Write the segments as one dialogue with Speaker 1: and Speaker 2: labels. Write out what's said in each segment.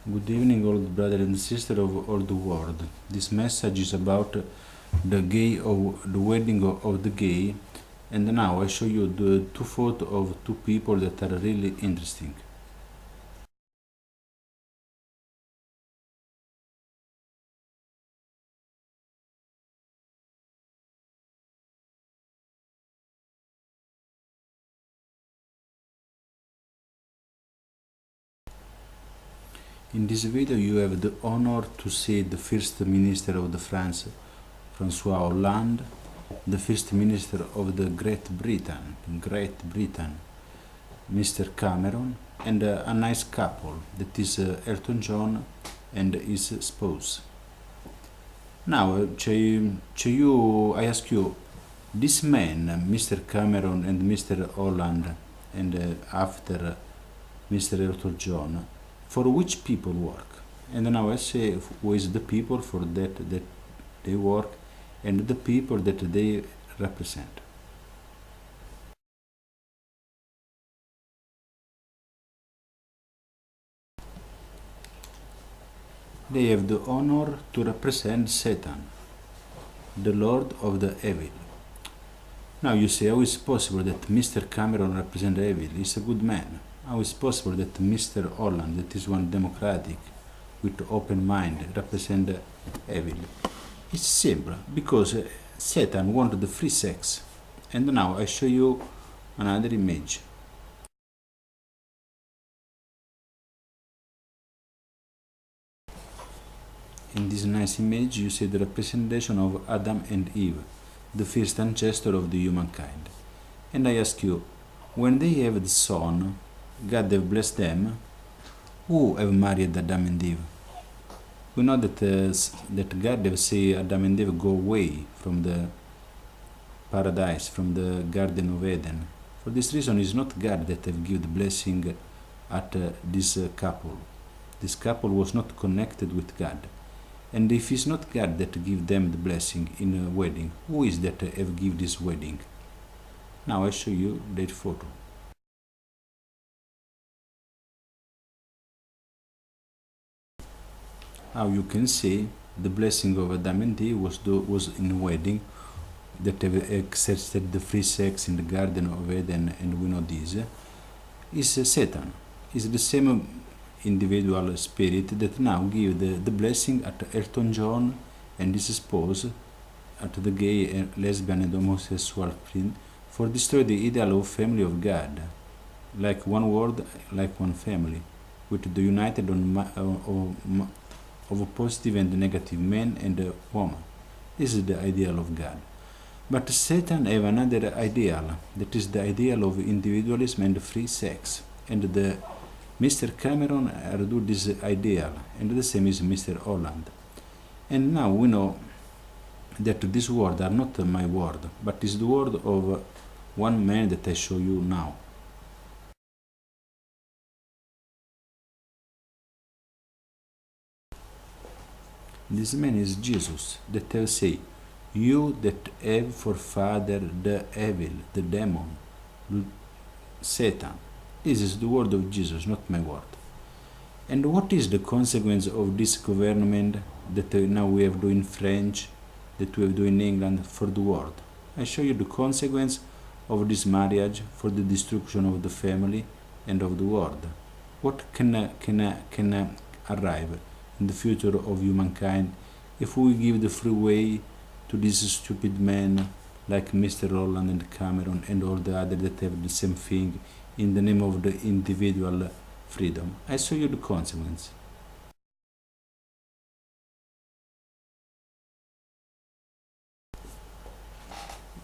Speaker 1: Good evening, old brother and sister of all the world. This message is about the wedding of the gay, and now I show you the two photos of two people that are really interesting. In this video, you have the honor to see the First Minister of the France, François Hollande, the First Minister of the Great Britain, Mr. Cameron, and a nice couple that is Elton John and his spouse. Now, I ask you, this man, Mr. Cameron and Mr. Holland, and after Mr. Elton John, for which people work? And now I say who is the people for that they work and the people that they represent. They have the honor to represent Satan, the Lord of the Evil. Now you say, how is it possible that Mr. Cameron represents evil? He's a good man. How is it possible that Mr. Holland, that is one democratic, with open mind, represent evil? It's simple, because Satan wanted the free sex. And now I show you another image. In this nice image you see the representation of Adam and Eve, the first ancestor of the humankind. And I ask you, when they have the son, God have blessed them, who have married Adam and Eve? We know that God have say Adam and Eve go away from the paradise, from the Garden of Eden. For this reason, it's not God that have given the blessing at this couple. This couple was not connected with God. And if it's not God that give them the blessing in a wedding, who is that have give this wedding? Now I show you that photo. How you can see the blessing of Adam and Eve was in a wedding that have exercised the free sex in the Garden of Eden, and we know this is Satan. Is the same individual spirit that now give the blessing at Elton John and his spouse, at the gay, lesbian and homosexual friend, for destroy the ideal of family of God, like one world, like one family, with the united of a positive and negative man and a woman. This is the ideal of God. But Satan have another ideal, that is the ideal of individualism and free sex. And the Mr. Cameron do this ideal, and the same is Mr. Holland. And now we know that these words are not my word, but is the word of one man that I show you now. This man is Jesus, that will say, you that have for father the evil, the demon, Satan. This is the word of Jesus, not my word. And what is the consequence of this government that now we have doing French, that we have doing England for the world? I show you the consequence of this marriage for the destruction of the family and of the world. What can arrive in the future of humankind if we give the free way to this stupid man like Mr. Holland and Cameron and all the others that have the same thing in the name of the individual freedom? I show you the consequence.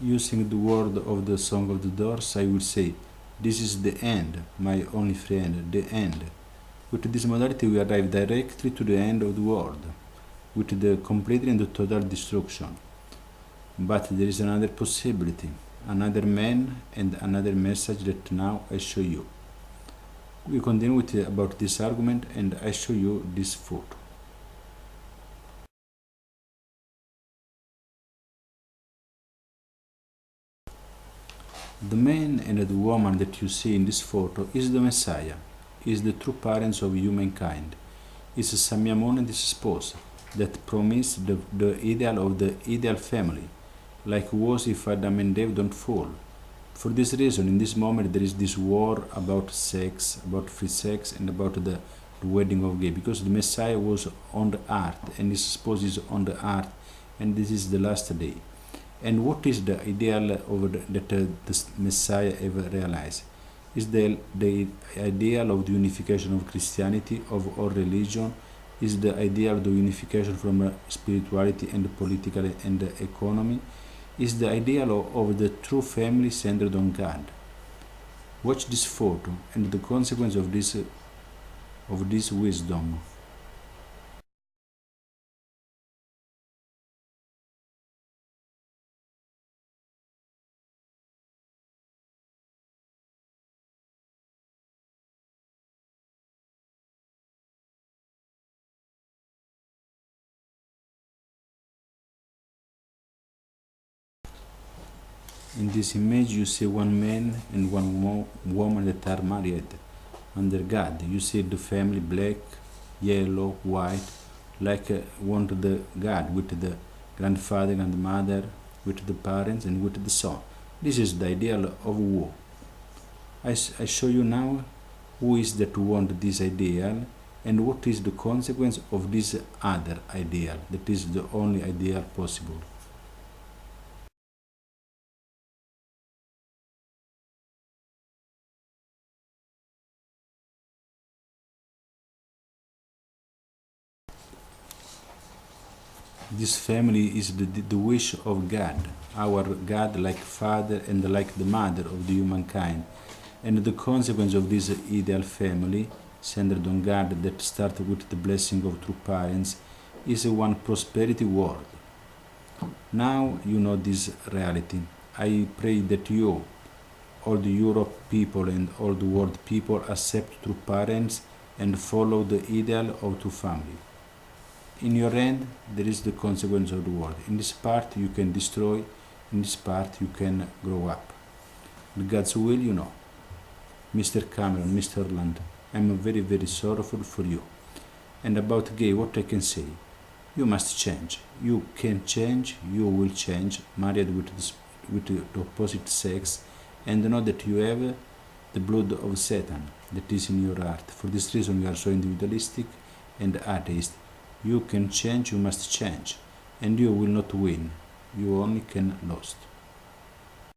Speaker 1: Using the word of the Song of the Doors, I will say, this is the end, my only friend, the end. With this modality we arrive directly to the end of the world, with the complete and the total destruction. But there is another possibility, another man and another message that now I show you. We continue with about this argument, and I show you this photo. The man and the woman that you see in this photo is the Messiah, is the true parents of humankind, is Samyamon and his spouse that promise the ideal of the ideal family, like was if Adam and Eve don't fall. For this reason, in this moment, there is this war about sex, about free sex, and about the wedding of gay, because the Messiah was on the earth, and his spouse is on the earth, and this is the last day. And what is the ideal of that the Messiah ever realized? Is the ideal of the unification of Christianity, of all religion, is the ideal of the unification from spirituality and political and economy, is the ideal of the true family centered on God. Watch this photo and the consequence of this wisdom. In this image, you see one man and one woman that are married under God. You see the family black, yellow, white, like want the God with the grandfather, grandmother, with the parents, and with the son. This is the ideal of war. I show you now who is that want this ideal and what is the consequence of this other ideal that is the only ideal possible. This family is the wish of God, our God like father and like the mother of the humankind. And the consequence of this ideal family, centered on God, that starts with the blessing of true parents, is one prosperity world. Now you know this reality. I pray that you, all the Europe people and all the world people, accept true parents and follow the ideal of true family. In your hand, there is the consequence of the world. In this part, you can destroy. In this part, you can grow up. With God's will, you know. Mr. Cameron, Mr. Orlando, I'm very, very sorrowful for you. And about gay, what I can say? You must change. You can change. You will change. Married with the opposite sex, and know that you have the blood of Satan that is in your heart. For this reason, you are so individualistic and atheist. You can change. You must change, and you will not win. You only can lose.